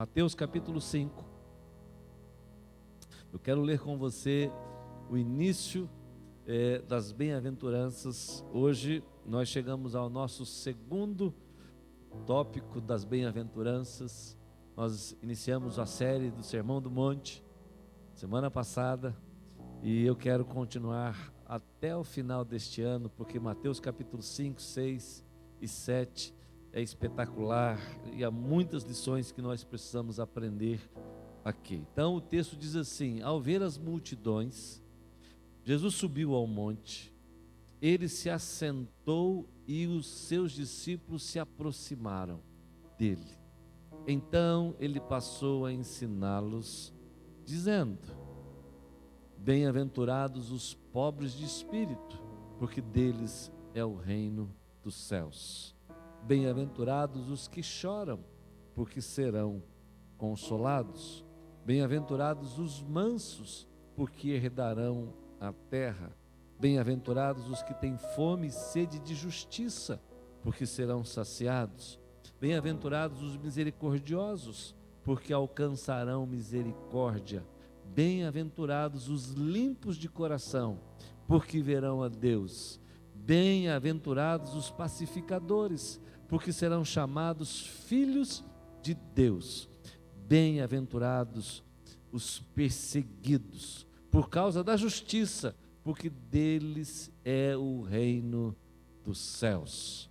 Mateus capítulo 5. Eu quero ler com você o início das bem-aventuranças. Hoje nós chegamos ao nosso segundo tópico das bem-aventuranças. Nós iniciamos a série do Sermão do Monte semana passada e eu quero continuar até o final deste ano, porque Mateus capítulo 5, 6 e 7 é espetacular e há muitas lições que nós precisamos aprender aqui. Então o texto diz assim: ao ver as multidões, Jesus subiu ao monte, ele se assentou e os seus discípulos se aproximaram dele. Então ele passou a ensiná-los, dizendo: bem-aventurados os pobres de espírito, porque deles é o reino dos céus. Bem-aventurados os que choram, porque serão consolados. Bem-aventurados os mansos, porque herdarão a terra. Bem-aventurados os que têm fome e sede de justiça, porque serão saciados. Bem-aventurados os misericordiosos, porque alcançarão misericórdia. Bem-aventurados os limpos de coração, porque verão a Deus. Bem-aventurados os pacificadores, porque serão chamados filhos de Deus. Bem-aventurados os perseguidos por causa da justiça, porque deles é o reino dos céus.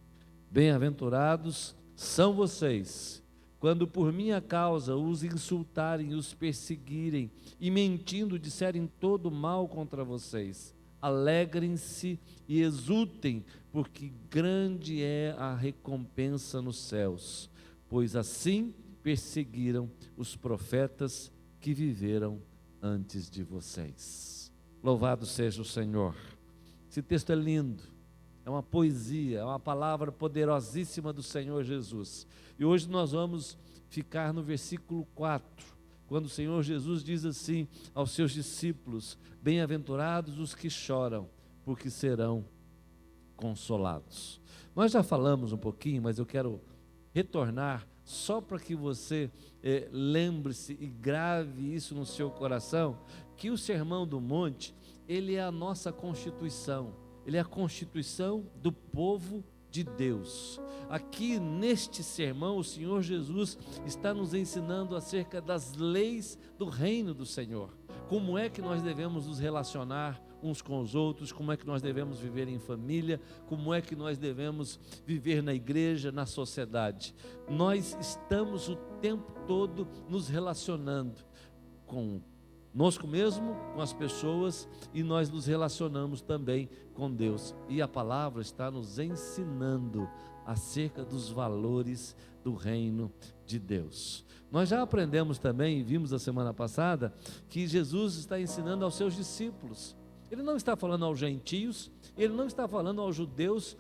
Bem-aventurados são vocês, quando por minha causa os insultarem e os perseguirem, e mentindo disserem todo mal contra vocês. Alegrem-se e exultem, porque grande é a recompensa nos céus, pois assim perseguiram os profetas que viveram antes de vocês. Louvado seja o Senhor. Esse texto é lindo, é uma poesia, é uma palavra poderosíssima do Senhor Jesus. E hoje nós vamos ficar no versículo 4, quando o Senhor Jesus diz assim aos seus discípulos: bem-aventurados os que choram, porque serão consolados. Nós já falamos um pouquinho, mas eu quero retornar só para que você lembre-se e grave isso no seu coração, que o Sermão do Monte, ele é a nossa constituição, ele é a constituição do povo de Deus. Aqui neste sermão o Senhor Jesus está nos ensinando acerca das leis do reino do Senhor. Como é que nós devemos nos relacionar uns com os outros, como é que nós devemos viver em família, como é que nós devemos viver na igreja, na sociedade. Nós estamos o tempo todo nos relacionando conosco mesmo, com as pessoas, e nós nos relacionamos também com Deus. E a palavra está nos ensinando acerca dos valores do reino de Deus. Nós já aprendemos também, e vimos a semana passada, que Jesus está ensinando aos seus discípulos. Ele não está falando aos gentios, ele não está falando aos judeus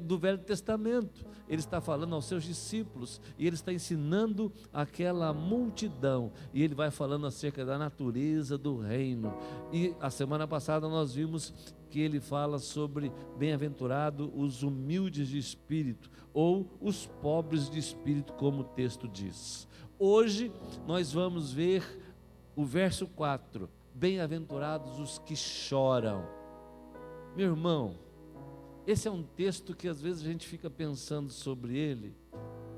do Velho Testamento, ele está falando aos seus discípulos, e ele está ensinando aquela multidão, e ele vai falando acerca da natureza do reino. E a semana passada nós vimos que ele fala sobre bem-aventurado os humildes de espírito, ou os pobres de espírito, como o texto diz. Hoje nós vamos ver o verso 4, bem-aventurados os que choram. Meu irmão, esse é um texto que às vezes a gente fica pensando sobre ele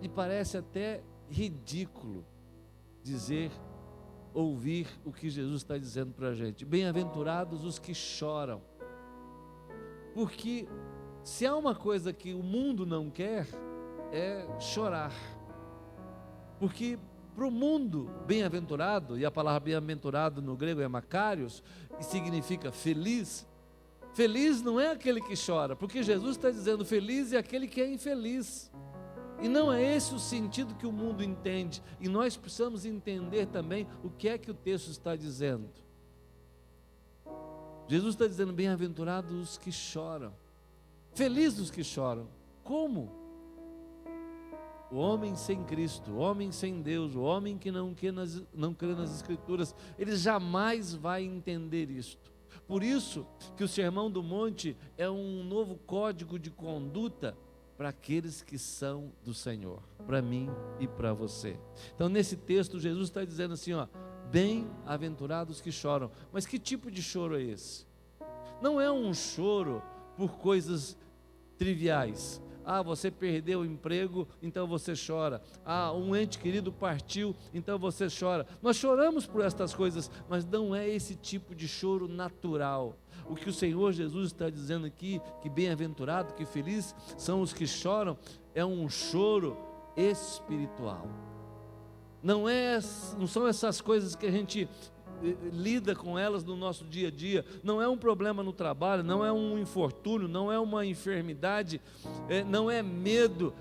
e parece até ridículo ouvir o que Jesus está dizendo para a gente. Bem-aventurados os que choram. Porque se há uma coisa que o mundo não quer, é chorar. Porque para o mundo, bem-aventurado, e a palavra bem-aventurado no grego é makarios, e significa feliz. Feliz não é aquele que chora, porque Jesus está dizendo feliz é aquele que é infeliz. E não é esse o sentido que o mundo entende. E nós precisamos entender também o que é que o texto está dizendo. Jesus está dizendo bem-aventurados os que choram. Felizes os que choram. Como? O homem sem Cristo, o homem sem Deus, o homem que não crê nas Escrituras, ele jamais vai entender isto. Por isso que o Sermão do Monte é um novo código de conduta para aqueles que são do Senhor, para mim e para você. Então, nesse texto, Jesus está dizendo assim, ó, bem-aventurados que choram. Mas que tipo de choro é esse? Não é um choro por coisas triviais. Você perdeu o emprego, então você chora. Um ente querido partiu, então você chora. Nós choramos por estas coisas, mas não é esse tipo de choro natural. O que o Senhor Jesus está dizendo aqui, que bem-aventurado, que feliz são os que choram, é um choro espiritual. Não são essas coisas que a gente lida com elas no nosso dia a dia. Não é um problema no trabalho, não é um infortúnio, não é uma enfermidade, não é medo.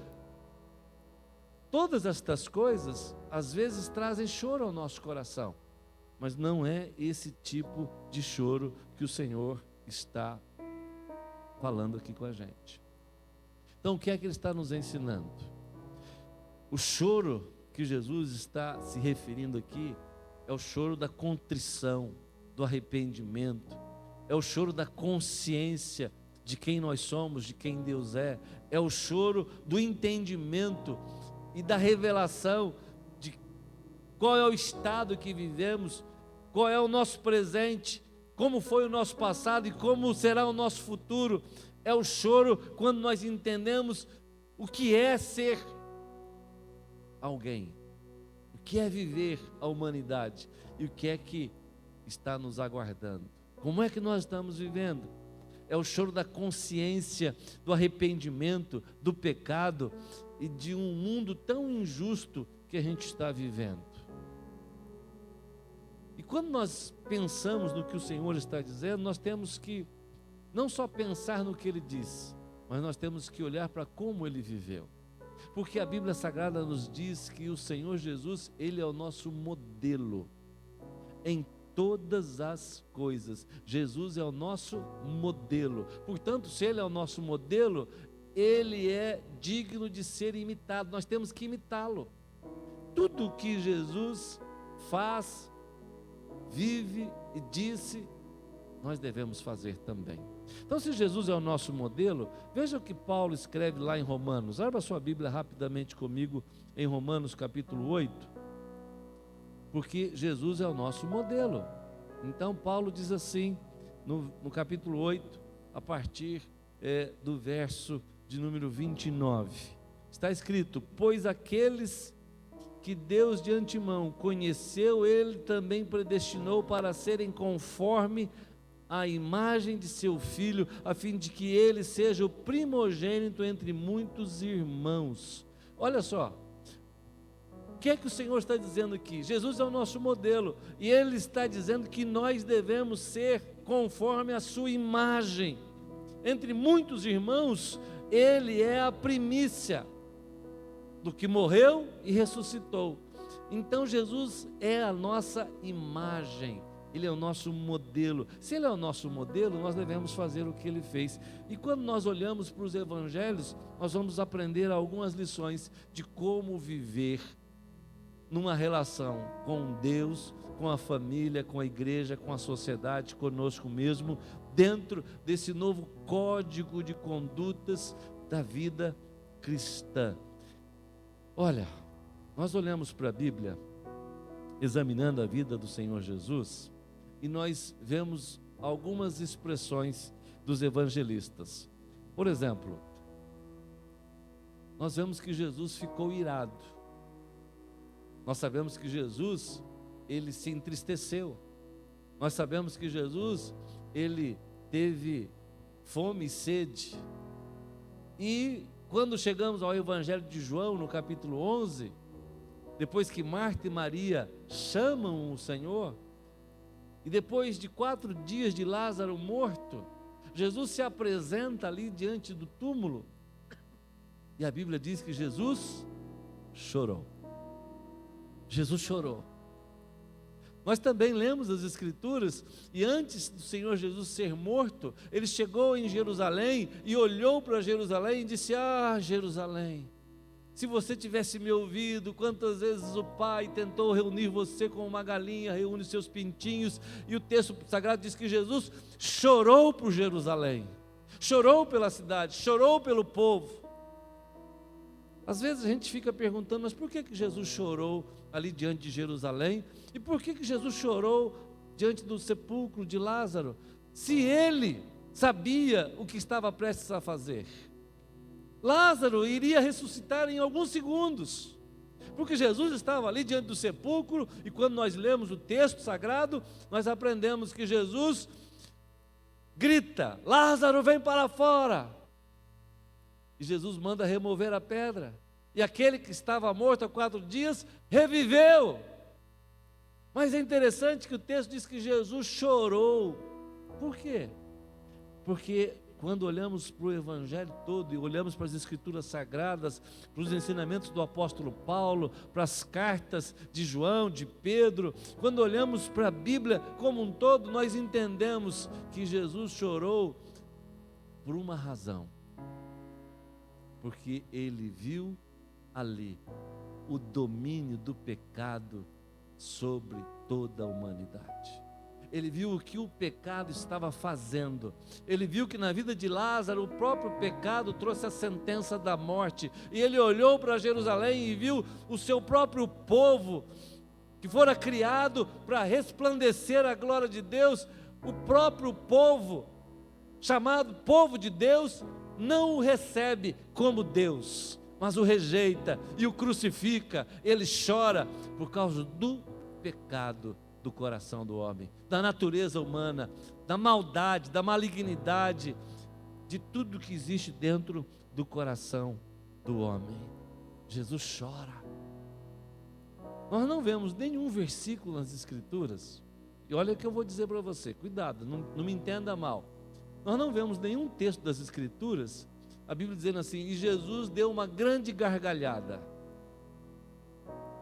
Todas estas coisas às vezes trazem choro ao nosso coração, mas não é esse tipo de choro que o Senhor está falando aqui com a gente. Então, o que é que Ele está nos ensinando? O choro que Jesus está se referindo aqui é o choro da contrição, do arrependimento, é o choro da consciência de quem nós somos, de quem Deus é o choro do entendimento e da revelação de qual é o estado que vivemos, qual é o nosso presente, como foi o nosso passado e como será o nosso futuro. É o choro quando nós entendemos o que é ser alguém, o que é viver a humanidade e o que é que está nos aguardando. Como é que nós estamos vivendo? É o choro da consciência, do arrependimento, do pecado e de um mundo tão injusto que a gente está vivendo. E quando nós pensamos no que o Senhor está dizendo, nós temos que não só pensar no que Ele disse, mas nós temos que olhar para como Ele viveu. Porque a Bíblia Sagrada nos diz que o Senhor Jesus, Ele é o nosso modelo em todas as coisas. Jesus é o nosso modelo. Portanto, se Ele é o nosso modelo, Ele é digno de ser imitado. Nós temos que imitá-lo. Tudo o que Jesus faz, vive e disse, nós devemos fazer também. Então, se Jesus é o nosso modelo, veja o que Paulo escreve lá em Romanos. Abra a sua Bíblia rapidamente comigo em Romanos capítulo 8, porque Jesus é o nosso modelo. Então Paulo diz assim, no capítulo 8, a partir do verso de número 29, está escrito: pois aqueles que Deus de antemão conheceu, Ele também predestinou para serem conforme a imagem de seu Filho, a fim de que Ele seja o primogênito entre muitos irmãos. Olha só, o que é que o Senhor está dizendo aqui? Jesus é o nosso modelo, e Ele está dizendo que nós devemos ser conforme a sua imagem. Entre muitos irmãos, Ele é a primícia do que morreu e ressuscitou. Então Jesus é a nossa imagem, Ele é o nosso modelo. Se Ele é o nosso modelo, nós devemos fazer o que Ele fez. E quando nós olhamos para os evangelhos, nós vamos aprender algumas lições de como viver numa relação com Deus, com a família, com a igreja, com a sociedade, conosco mesmo, dentro desse novo código de condutas da vida cristã. Olha, nós olhamos para a Bíblia, examinando a vida do Senhor Jesus, e nós vemos algumas expressões dos evangelistas. Por exemplo, nós vemos que Jesus ficou irado. Nós sabemos que Jesus, Ele se entristeceu. Nós sabemos que Jesus, Ele teve fome e sede. E quando chegamos ao Evangelho de João, no capítulo 11, depois que Marta e Maria chamam o Senhor, e depois de 4 dias de Lázaro morto, Jesus se apresenta ali diante do túmulo, e a Bíblia diz que Jesus chorou. Jesus chorou. Nós também lemos as Escrituras, e antes do Senhor Jesus ser morto, Ele chegou em Jerusalém e olhou para Jerusalém e disse: ah, Jerusalém, se você tivesse me ouvido, quantas vezes o Pai tentou reunir você como uma galinha reúne seus pintinhos. E o texto sagrado diz que Jesus chorou por Jerusalém, chorou pela cidade, chorou pelo povo. Às vezes a gente fica perguntando, mas por que Jesus chorou ali diante de Jerusalém? E por que Jesus chorou diante do sepulcro de Lázaro? Se ele sabia o que estava prestes a fazer. Lázaro iria ressuscitar em alguns segundos, porque Jesus estava ali diante do sepulcro, e quando nós lemos o texto sagrado, nós aprendemos que Jesus grita: Lázaro, vem para fora! E Jesus manda remover a pedra, e aquele que estava morto há 4 dias, reviveu. Mas é interessante que o texto diz que Jesus chorou. Por quê? Porque quando olhamos para o Evangelho todo e olhamos para as Escrituras Sagradas, para os ensinamentos do apóstolo Paulo, para as cartas de João, de Pedro, quando olhamos para a Bíblia como um todo, nós entendemos que Jesus chorou por uma razão. Porque ele viu ali o domínio do pecado sobre toda a humanidade. Ele viu o que o pecado estava fazendo. Ele viu que na vida de Lázaro o próprio pecado trouxe a sentença da morte. E ele olhou para Jerusalém e viu o seu próprio povo, que fora criado para resplandecer a glória de Deus. O próprio povo, chamado povo de Deus, não o recebe como Deus, mas o rejeita e o crucifica. Ele chora por causa do pecado do coração do homem, da natureza humana, da maldade, da malignidade, de tudo que existe dentro do coração do homem. Jesus chora. Nós não vemos nenhum versículo nas Escrituras, e olha o que eu vou dizer para você, cuidado, não me entenda mal. Nós não vemos nenhum texto das Escrituras, a Bíblia dizendo assim: e Jesus deu uma grande gargalhada.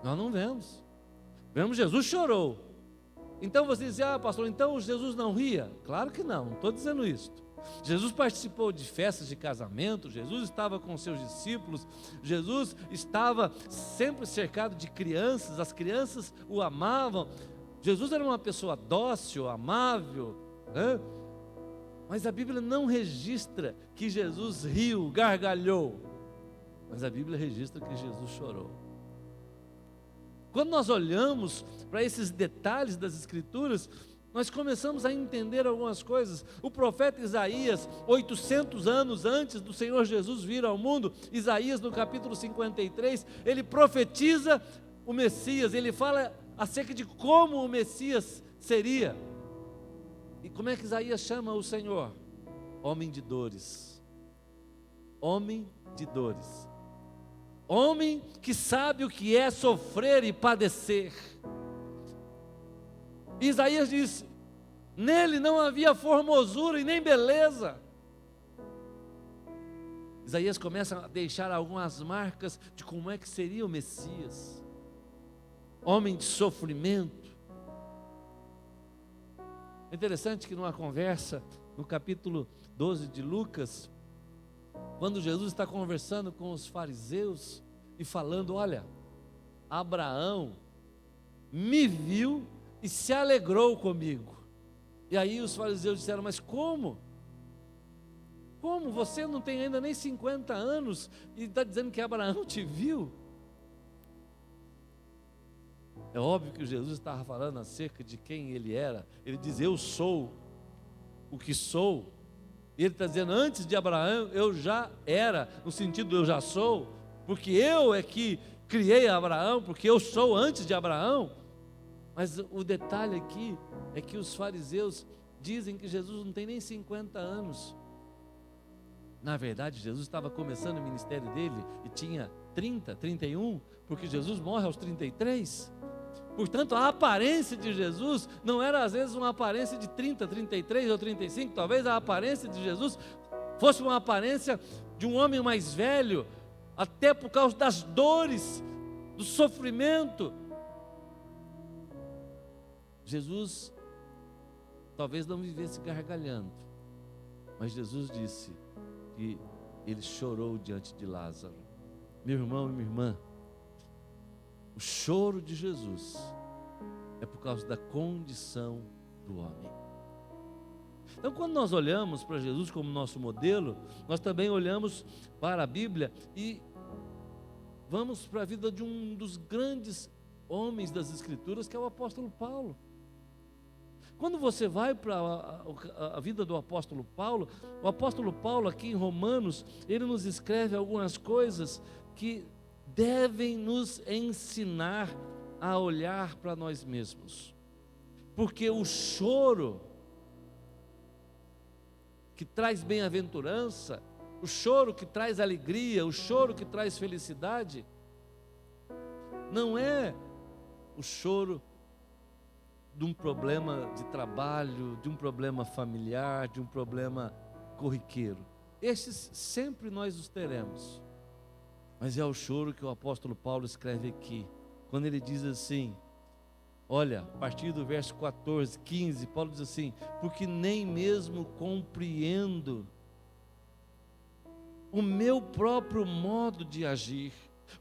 Nós não vemos. Vemos Jesus chorou. Então você diz: ah, pastor, então Jesus não ria? Claro que não estou dizendo isso. Jesus participou de festas de casamento, Jesus estava com seus discípulos, Jesus estava sempre cercado de crianças, as crianças o amavam. Jesus era uma pessoa dócil, amável, né? Mas a Bíblia não registra que Jesus riu, gargalhou, mas a Bíblia registra que Jesus chorou. Quando nós olhamos para esses detalhes das Escrituras, nós começamos a entender algumas coisas. O profeta Isaías, 800 anos antes do Senhor Jesus vir ao mundo, Isaías no capítulo 53, ele profetiza o Messias, ele fala acerca de como o Messias seria. E como é que Isaías chama o Senhor? Homem de dores. Homem de dores. Homem que sabe o que é sofrer e padecer. Isaías diz: nele não havia formosura e nem beleza. Isaías começa a deixar algumas marcas de como é que seria o Messias. Homem de sofrimento. É interessante que numa conversa, no capítulo 12 de Lucas, quando Jesus está conversando com os fariseus e falando: olha, Abraão me viu e se alegrou comigo. E aí os fariseus disseram: mas como? Como? Você não tem ainda nem 50 anos e está dizendo que Abraão te viu? É óbvio que Jesus estava falando acerca de quem ele era. Ele diz: eu sou o que sou. E ele está dizendo: antes de Abraão eu já era, no sentido eu já sou, porque eu é que criei Abraão, porque eu sou antes de Abraão. Mas o detalhe aqui é que os fariseus dizem que Jesus não tem nem 50 anos. Na verdade, Jesus estava começando o ministério dele e tinha 30, 31, porque Jesus morre aos 33. Portanto, a aparência de Jesus não era às vezes uma aparência de 30, 33 ou 35, talvez a aparência de Jesus fosse uma aparência de um homem mais velho, até por causa das dores, do sofrimento. Jesus talvez não vivesse gargalhando, mas Jesus disse que ele chorou diante de Lázaro. Meu irmão e minha irmã, o choro de Jesus é por causa da condição do homem. Então, quando nós olhamos para Jesus como nosso modelo, nós também olhamos para a Bíblia e vamos para a vida de um dos grandes homens das Escrituras, que é o apóstolo Paulo. Quando você vai para a vida do apóstolo Paulo, o apóstolo Paulo aqui em Romanos, ele nos escreve algumas coisas que devem nos ensinar a olhar para nós mesmos. Porque o choro que traz bem-aventurança, o choro que traz alegria, o choro que traz felicidade, não é o choro de um problema de trabalho, de um problema familiar, de um problema corriqueiro. Esses sempre nós os teremos. Mas é o choro que o apóstolo Paulo escreve aqui, quando ele diz assim, olha, a partir do verso 14, 15, Paulo diz assim: porque nem mesmo compreendo o meu próprio modo de agir,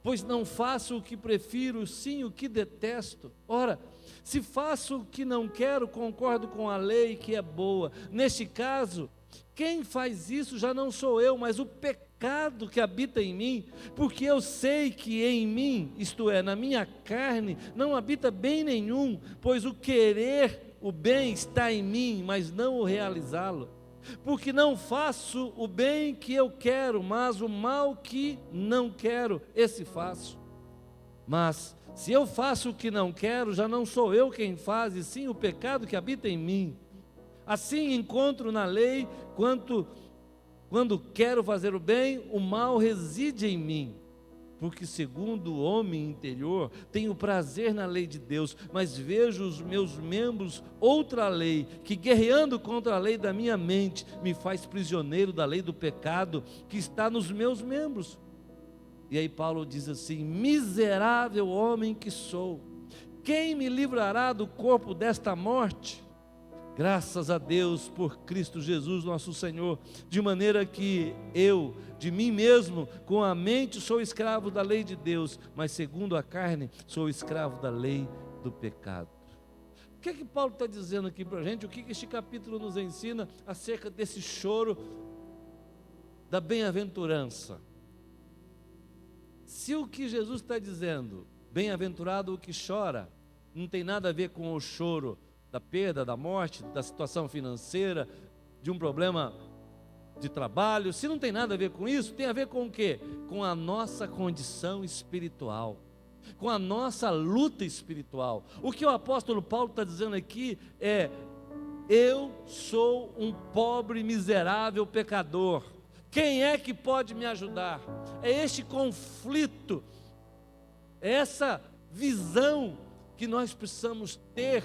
pois não faço o que prefiro, sim o que detesto. Ora, se faço o que não quero, concordo com a lei que é boa. Neste caso, quem faz isso já não sou eu, mas o pecado que habita em mim, porque eu sei que em mim, isto é, na minha carne, não habita bem nenhum, pois o querer o bem está em mim, mas não o realizá-lo. Porque não faço o bem que eu quero, mas o mal que não quero, esse faço. Mas se eu faço o que não quero, já não sou eu quem faz, e sim o pecado que habita em mim. Assim encontro na lei, quando quero fazer o bem, o mal reside em mim. Porque segundo o homem interior, tenho prazer na lei de Deus, mas vejo os meus membros outra lei, que guerreando contra a lei da minha mente, me faz prisioneiro da lei do pecado, que está nos meus membros. E aí Paulo diz assim: miserável homem que sou, quem me livrará do corpo desta morte? Graças a Deus por Cristo Jesus nosso Senhor, de maneira que eu, de mim mesmo, com a mente sou escravo da lei de Deus, mas segundo a carne sou escravo da lei do pecado. O que é que Paulo está dizendo aqui para a gente? O que este capítulo nos ensina acerca desse choro da bem-aventurança? Se o que Jesus está dizendo, bem-aventurado o que chora, não tem nada a ver com o choro da perda, da morte, da situação financeira, de um problema de trabalho, se não tem nada a ver com isso, tem a ver com o quê? Com a nossa condição espiritual, com a nossa luta espiritual. O que o apóstolo Paulo está dizendo aqui é: eu sou um pobre, miserável pecador, quem é que pode me ajudar? É este conflito, é essa visão que nós precisamos ter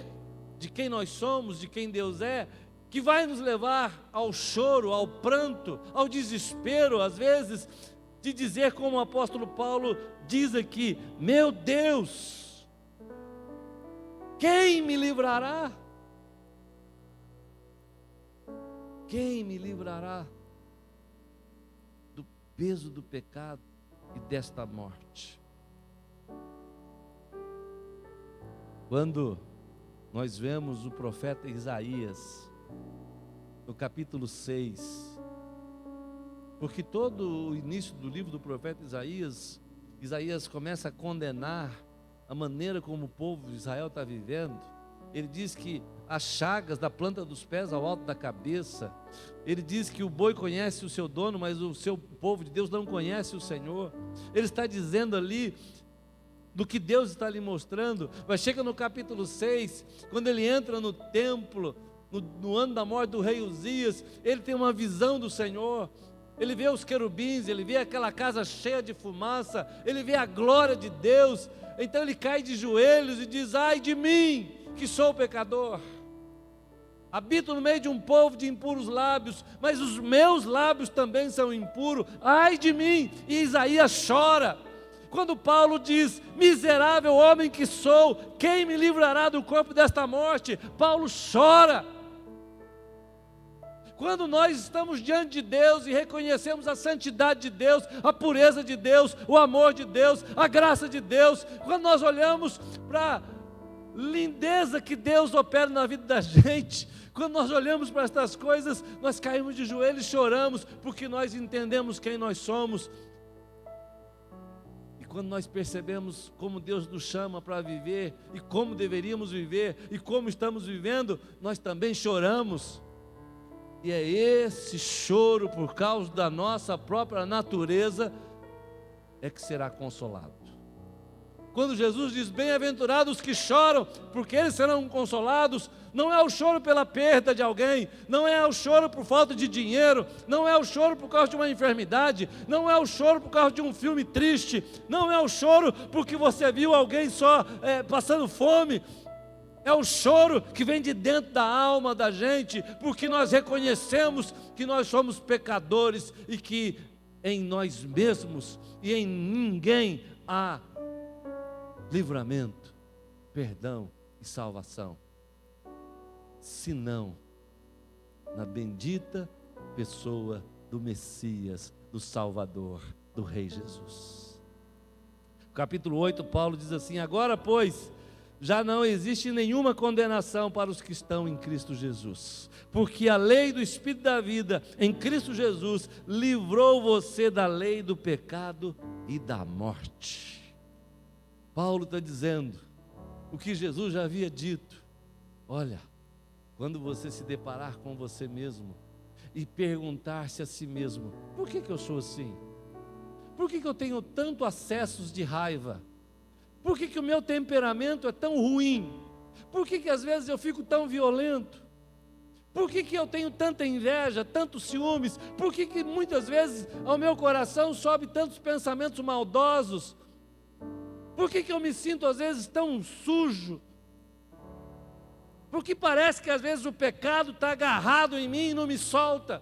de quem nós somos, de quem Deus é, que vai nos levar ao choro, ao pranto, ao desespero, às vezes, de dizer como o apóstolo Paulo diz aqui: meu Deus, quem me livrará? Quem me livrará do peso do pecado e desta morte? Quando nós vemos o profeta Isaías, no capítulo 6, porque todo o início do livro do profeta Isaías, Isaías começa a condenar a maneira como o povo de Israel está vivendo. Ele diz que as chagas da planta dos pés ao alto da cabeça, ele diz que o boi conhece o seu dono, mas o seu povo de Deus não conhece o Senhor. Ele está dizendo ali do que Deus está lhe mostrando. Mas chega no capítulo 6, quando ele entra no templo, no ano da morte do rei Uzias, ele tem uma visão do Senhor. Ele vê os querubins, ele vê aquela casa cheia de fumaça, ele vê a glória de Deus. Então ele cai de joelhos e diz: ai de mim, que sou pecador. Habito no meio de um povo de impuros lábios, mas os meus lábios também são impuros. Ai de mim! E Isaías chora. Quando Paulo diz: miserável homem que sou, quem me livrará do corpo desta morte? Paulo chora. Quando nós estamos diante de Deus e reconhecemos a santidade de Deus, a pureza de Deus, o amor de Deus, a graça de Deus, quando nós olhamos para a lindeza que Deus opera na vida da gente, quando nós olhamos para estas coisas, nós caímos de joelhos e choramos, porque nós entendemos quem nós somos. quando nós percebemos como Deus nos chama para viver e como deveríamos viver e como estamos vivendo, nós também choramos. E é esse choro por causa da nossa própria natureza é que será consolado. Quando Jesus diz, bem-aventurados que choram, porque eles serão consolados, não é o choro pela perda de alguém, não é o choro por falta de dinheiro, não é o choro por causa de uma enfermidade, não é o choro por causa de um filme triste, não é o choro porque você viu alguém só passando fome. É o choro que vem de dentro da alma da gente, porque nós reconhecemos que nós somos pecadores e que em nós mesmos e em ninguém há livramento, perdão e salvação, senão na bendita pessoa do Messias, do Salvador, do Rei Jesus. Capítulo 8, Paulo diz assim: agora, pois, já não existe nenhuma condenação para os que estão em Cristo Jesus, porque a lei do Espírito da vida em Cristo Jesus livrou você da lei do pecado e da morte. Paulo está dizendo o que Jesus já havia dito. Olha, quando você se deparar com você mesmo e perguntar-se a si mesmo, por que eu sou assim? Por que eu tenho tanto acessos de raiva? Por que o meu temperamento é tão ruim? Por que às vezes eu fico tão violento? Por que eu tenho tanta inveja, tantos ciúmes? Por que muitas vezes ao meu coração sobe tantos pensamentos maldosos? Por que eu me sinto às vezes tão sujo? Porque parece que às vezes o pecado está agarrado em mim e não me solta.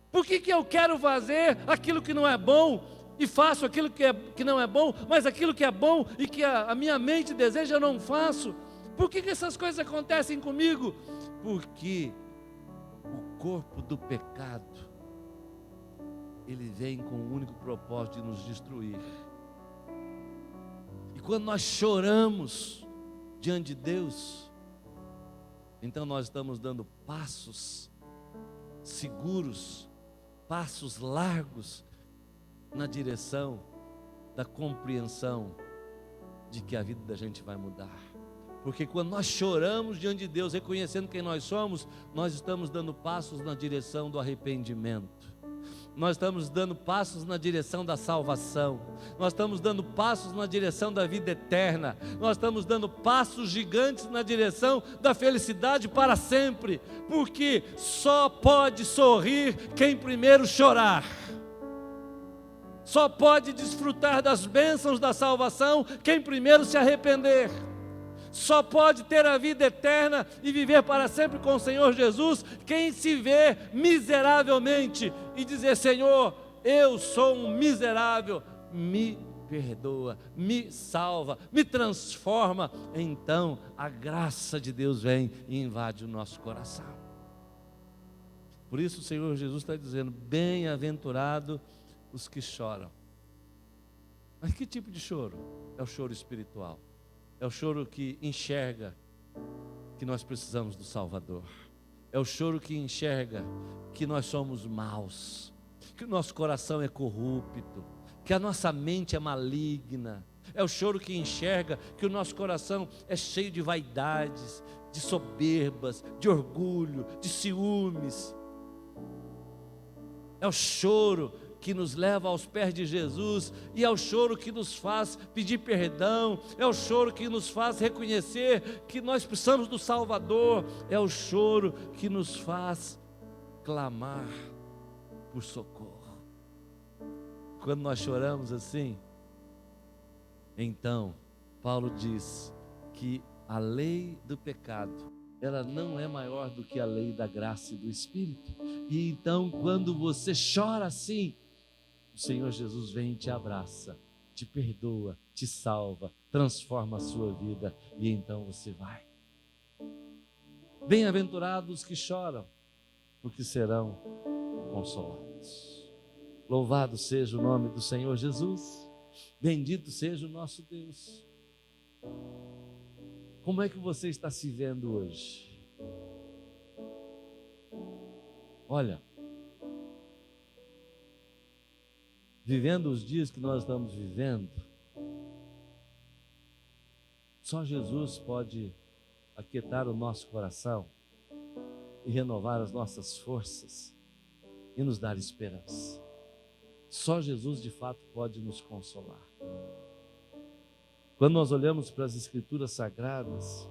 Por que eu quero fazer aquilo que não é bom e faço aquilo que não é bom, mas aquilo que é bom e que a minha mente deseja eu não faço? Por que essas coisas acontecem comigo? Porque o corpo do pecado, ele vem com o único propósito de nos destruir. E quando nós choramos diante de Deus, então nós estamos dando passos seguros, passos largos na direção da compreensão de que a vida da gente vai mudar. Porque quando nós choramos diante de Deus, reconhecendo quem nós somos, nós estamos dando passos na direção do arrependimento. Nós estamos dando passos na direção da salvação. Nós estamos dando passos na direção da vida eterna. Nós estamos dando passos gigantes na direção da felicidade para sempre. Porque só pode sorrir quem primeiro chorar. Só pode desfrutar das bênçãos da salvação quem primeiro se arrepender. Só pode ter a vida eterna e viver para sempre com o Senhor Jesus quem se vê miseravelmente e dizer: Senhor, eu sou um miserável, me perdoa, me salva, me transforma. Então a graça de Deus vem e invade o nosso coração. Por isso o Senhor Jesus está dizendo: bem-aventurado os que choram. Mas que tipo de choro? É o choro espiritual. É o choro que enxerga que nós precisamos do Salvador. É o choro que enxerga que nós somos maus, que o nosso coração é corrupto, que a nossa mente é maligna. É o choro que enxerga que o nosso coração é cheio de vaidades, de soberbas, de orgulho, de ciúmes. É o choro que nos leva aos pés de Jesus, e é o choro que nos faz pedir perdão, é o choro que nos faz reconhecer que nós precisamos do Salvador, é o choro que nos faz clamar por socorro. Quando nós choramos assim, então Paulo diz que a lei do pecado, ela não é maior do que a lei da graça e do Espírito. E então quando você chora assim, o Senhor Jesus vem e te abraça, te perdoa, te salva, transforma a sua vida, e então você vai. Bem-aventurados os que choram, porque serão consolados. Louvado seja o nome do Senhor Jesus, bendito seja o nosso Deus. Como é que você está se vendo hoje? Olha, vivendo os dias que nós estamos vivendo, só Jesus pode aquietar o nosso coração e renovar as nossas forças e nos dar esperança. Só Jesus de fato pode nos consolar. Quando nós olhamos para as Escrituras Sagradas,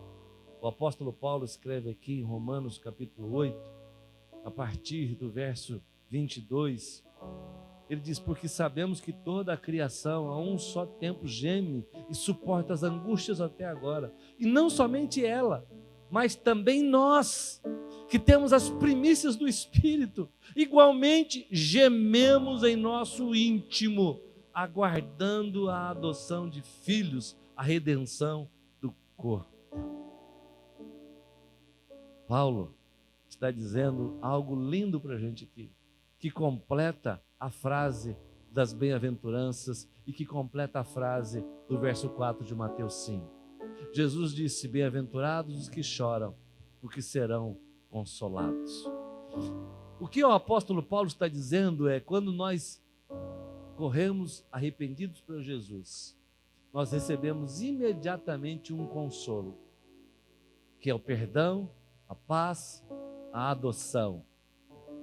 o apóstolo Paulo escreve aqui em Romanos capítulo 8, a partir do verso 22, ele diz: porque sabemos que toda a criação a um só tempo geme e suporta as angústias até agora. E não somente ela, mas também nós, que temos as primícias do Espírito, igualmente gememos em nosso íntimo, aguardando a adoção de filhos, a redenção do corpo. Paulo está dizendo algo lindo para a gente aqui, que completa a frase das bem-aventuranças e que completa a frase do verso 4 de Mateus 5. Jesus disse: bem-aventurados os que choram, porque serão consolados. O que o apóstolo Paulo está dizendo é, quando nós corremos arrependidos para Jesus, nós recebemos imediatamente um consolo, que é o perdão, a paz, a adoção.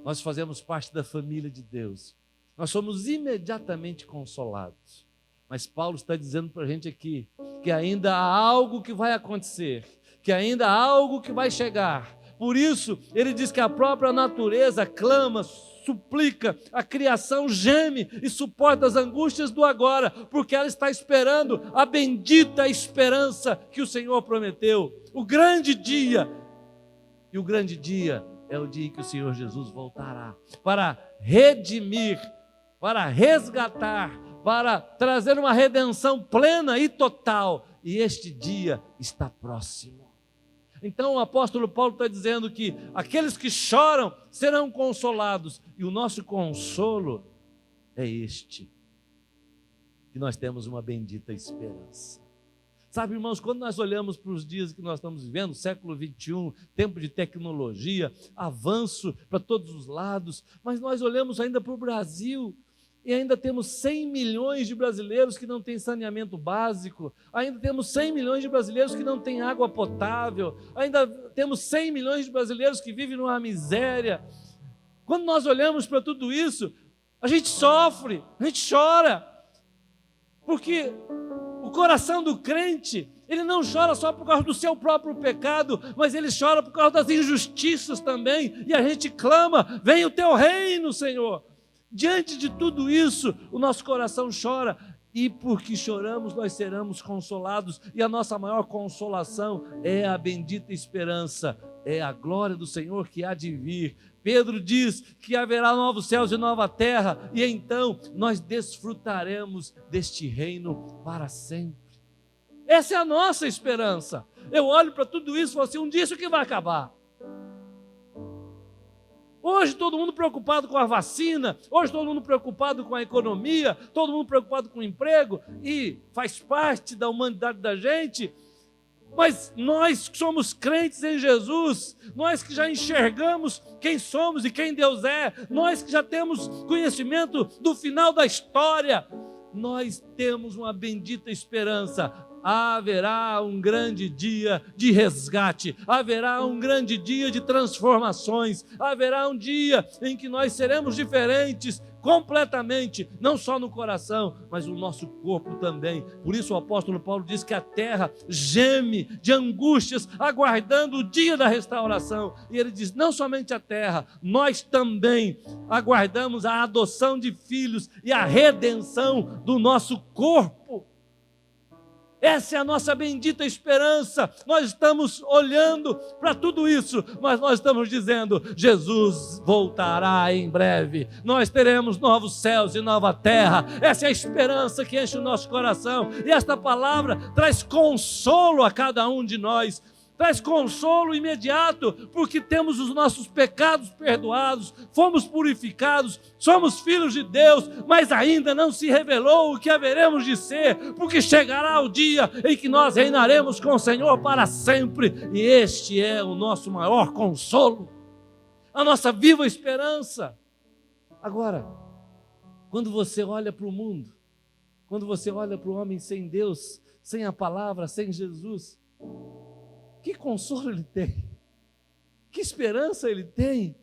Nós fazemos parte da família de Deus. Nós somos imediatamente consolados. Mas Paulo está dizendo para a gente aqui que ainda há algo que vai acontecer, que ainda há algo que vai chegar. Por isso, ele diz que a própria natureza clama, suplica, a criação geme e suporta as angústias do agora, porque ela está esperando a bendita esperança que o Senhor prometeu. O grande dia. E o grande dia é o dia em que o Senhor Jesus voltará para redimir, para resgatar, para trazer uma redenção plena e total. E este dia está próximo. Então o apóstolo Paulo está dizendo que aqueles que choram serão consolados. E o nosso consolo é este, que nós temos uma bendita esperança. Sabe, irmãos, quando nós olhamos para os dias que nós estamos vivendo, século 21, tempo de tecnologia, avanço para todos os lados, mas nós olhamos ainda para o Brasil e ainda temos 100 milhões de brasileiros que não têm saneamento básico, ainda temos 100 milhões de brasileiros que não têm água potável, ainda temos 100 milhões de brasileiros que vivem numa miséria. Quando nós olhamos para tudo isso, a gente sofre, a gente chora, porque o coração do crente, ele não chora só por causa do seu próprio pecado, mas ele chora por causa das injustiças também, e a gente clama: vem o teu reino, Senhor. Diante de tudo isso, o nosso coração chora, e porque choramos, nós seremos consolados, e a nossa maior consolação é a bendita esperança, é a glória do Senhor que há de vir. Pedro diz que haverá novos céus e nova terra, e então nós desfrutaremos deste reino para sempre. Essa é a nossa esperança. Eu olho para tudo isso e falo assim: um dia isso aqui vai acabar. Hoje todo mundo preocupado com a vacina, hoje todo mundo preocupado com a economia, todo mundo preocupado com o emprego, e faz parte da humanidade da gente. Mas nós que somos crentes em Jesus, nós que já enxergamos quem somos e quem Deus é, nós que já temos conhecimento do final da história, nós temos uma bendita esperança. Haverá um grande dia de resgate, haverá um grande dia de transformações, haverá um dia em que nós seremos diferentes completamente, não só no coração, mas o nosso corpo também. Por isso o apóstolo Paulo diz que a terra geme de angústias, aguardando o dia da restauração. E ele diz: não somente a terra, nós também aguardamos a adoção de filhos e a redenção do nosso corpo. Essa é a nossa bendita esperança. Nós estamos olhando para tudo isso, mas nós estamos dizendo: Jesus voltará em breve, nós teremos novos céus e nova terra. Essa é a esperança que enche o nosso coração, e esta palavra traz consolo a cada um de nós. Traz consolo imediato, porque temos os nossos pecados perdoados, fomos purificados, somos filhos de Deus, mas ainda não se revelou o que haveremos de ser, porque chegará o dia em que nós reinaremos com o Senhor para sempre, e este é o nosso maior consolo, a nossa viva esperança. Agora, Quando você olha para o mundo, quando você olha para o homem sem Deus, sem a palavra, sem Jesus, que consolo ele tem? Que esperança ele tem?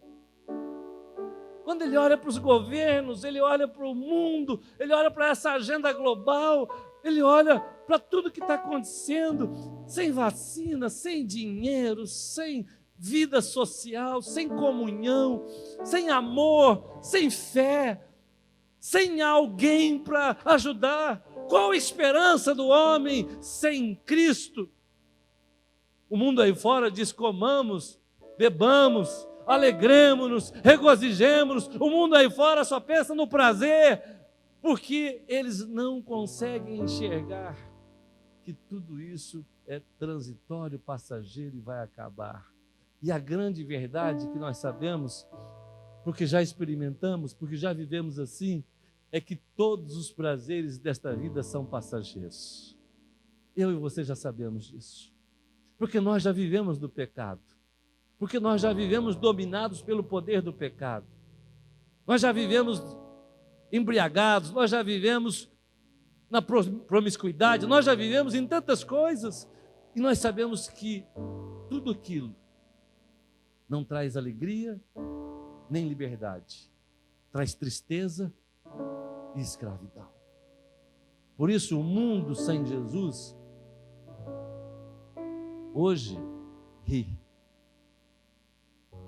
Quando ele olha para os governos, ele olha para o mundo, ele olha para essa agenda global, ele olha para tudo que está acontecendo, sem vacina, sem dinheiro, sem vida social, sem comunhão, sem amor, sem fé, sem alguém para ajudar. Qual a esperança do homem sem Cristo? O mundo aí fora diz: comamos, bebamos, alegremos-nos, regozijemos-nos. O mundo aí fora só pensa no prazer, porque eles não conseguem enxergar que tudo isso é transitório, passageiro e vai acabar. E a grande verdade que nós sabemos, porque já experimentamos, porque já vivemos assim, é que todos os prazeres desta vida são passageiros. Eu e você já sabemos disso, porque nós já vivemos do pecado, porque nós já vivemos dominados pelo poder do pecado, nós já vivemos embriagados, nós já vivemos na promiscuidade, nós já vivemos em tantas coisas, e nós sabemos que tudo aquilo não traz alegria nem liberdade, traz tristeza e escravidão. Por isso, o mundo sem Jesus hoje ri,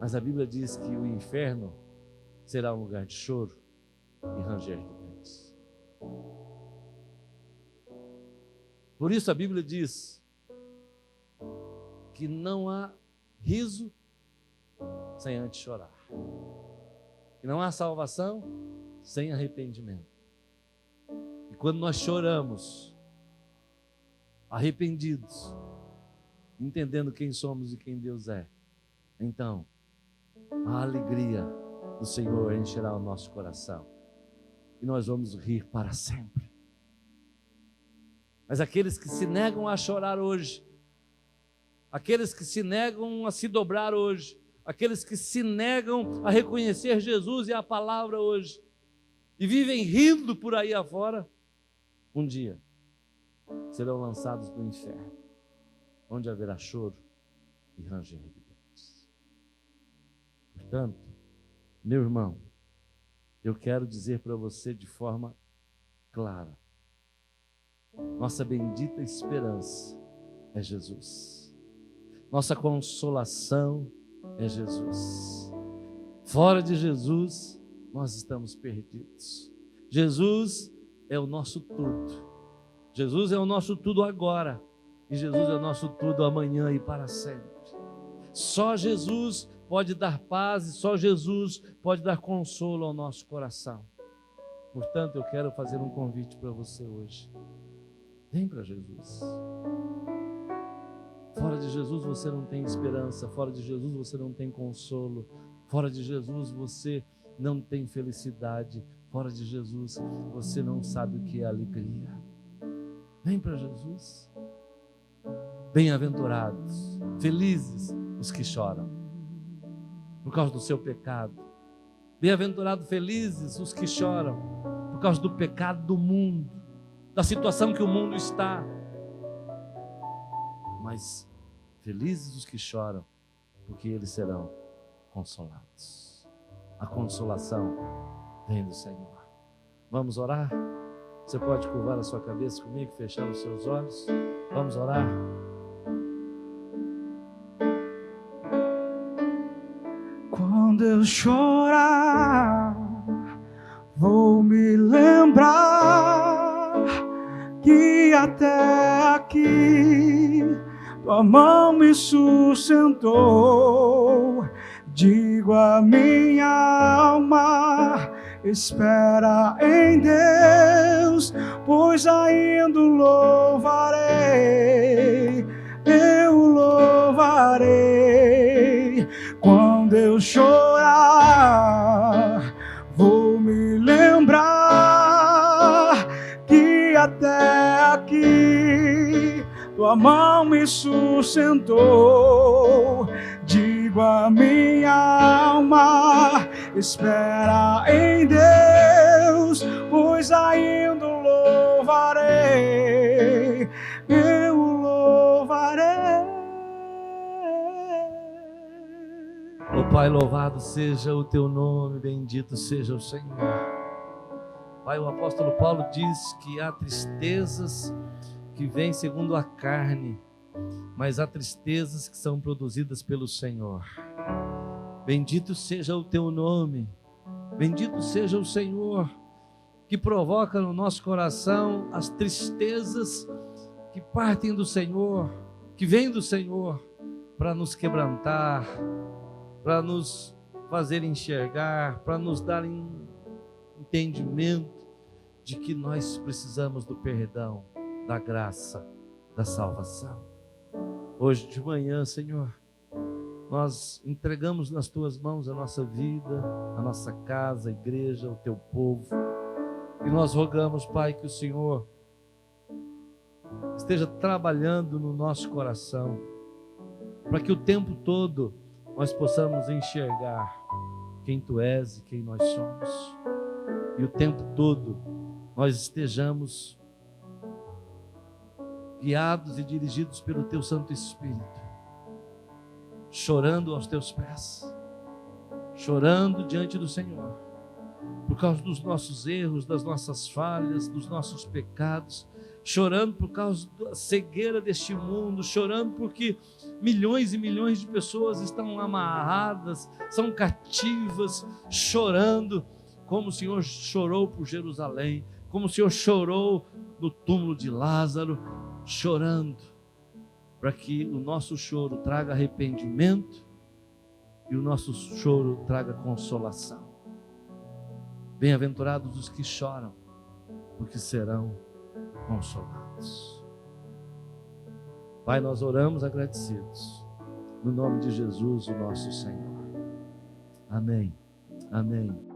mas a Bíblia diz que o inferno será um lugar de choro e ranger de dentes. Por isso a Bíblia diz que não há riso sem antes chorar, que não há salvação sem arrependimento. E quando nós choramos, arrependidos, entendendo quem somos e quem Deus é, então a alegria do Senhor encherá o nosso coração e nós vamos rir para sempre. Mas aqueles que se negam a chorar hoje, aqueles que se negam a se dobrar hoje, aqueles que se negam a reconhecer Jesus e a palavra hoje, e vivem rindo por aí afora, um dia serão lançados no inferno, onde haverá choro e ranger de dentes. Portanto, meu irmão, eu quero dizer para você de forma clara: nossa bendita esperança é Jesus, nossa consolação é Jesus. Fora de Jesus, nós estamos perdidos. Jesus é o nosso tudo. Jesus é o nosso tudo agora, e Jesus é o nosso tudo amanhã e para sempre. Só Jesus pode dar paz e só Jesus pode dar consolo ao nosso coração. Portanto, eu quero fazer um convite para você hoje. Vem para Jesus. Fora de Jesus você não tem esperança, fora de Jesus você não tem consolo, fora de Jesus você não tem felicidade, fora de Jesus você não sabe o que é alegria. Vem para Jesus. Bem-aventurados, felizes os que choram por causa do seu pecado. Bem-aventurados, felizes os que choram por causa do pecado do mundo, da situação que o mundo está. Mas felizes os que choram, porque eles serão consolados. A consolação vem do Senhor. Vamos orar? Você pode curvar a sua cabeça comigo, fechar os seus olhos. Vamos orar? Quando eu chorar, vou me lembrar que até aqui tua mão me sustentou. Digo a minha alma, espera em Deus, pois ainda o louvarei, eu o louvarei. Quando eu chorar, vou me lembrar que até aqui tua mão me sustentou. Digo a minha alma, espera em Deus, Jesus ainda o louvarei, eu o louvarei. Ó Pai, louvado seja o teu nome, bendito seja o Senhor. Pai, o apóstolo Paulo diz que há tristezas que vêm segundo a carne, mas há tristezas que são produzidas pelo Senhor. Bendito seja o teu nome, bendito seja o Senhor, que provoca no nosso coração as tristezas que partem do Senhor, que vêm do Senhor, para nos quebrantar, para nos fazer enxergar, para nos dar entendimento de que nós precisamos do perdão, da graça, da salvação. Hoje de manhã, Senhor, nós entregamos nas Tuas mãos a nossa vida, a nossa casa, a igreja, o Teu povo, e nós rogamos, Pai, que o Senhor esteja trabalhando no nosso coração, para que o tempo todo nós possamos enxergar quem Tu és e quem nós somos, e o tempo todo nós estejamos guiados e dirigidos pelo Teu Santo Espírito, chorando aos Teus pés, chorando diante do Senhor, por causa dos nossos erros, das nossas falhas, dos nossos pecados, chorando por causa da cegueira deste mundo, chorando porque milhões e milhões de pessoas estão amarradas, são cativas, chorando, como o Senhor chorou por Jerusalém, como o Senhor chorou no túmulo de Lázaro, chorando, para que o nosso choro traga arrependimento e o nosso choro traga consolação. Bem-aventurados os que choram, porque serão consolados. Pai, nós oramos agradecidos, no nome de Jesus, o nosso Senhor. Amém. Amém.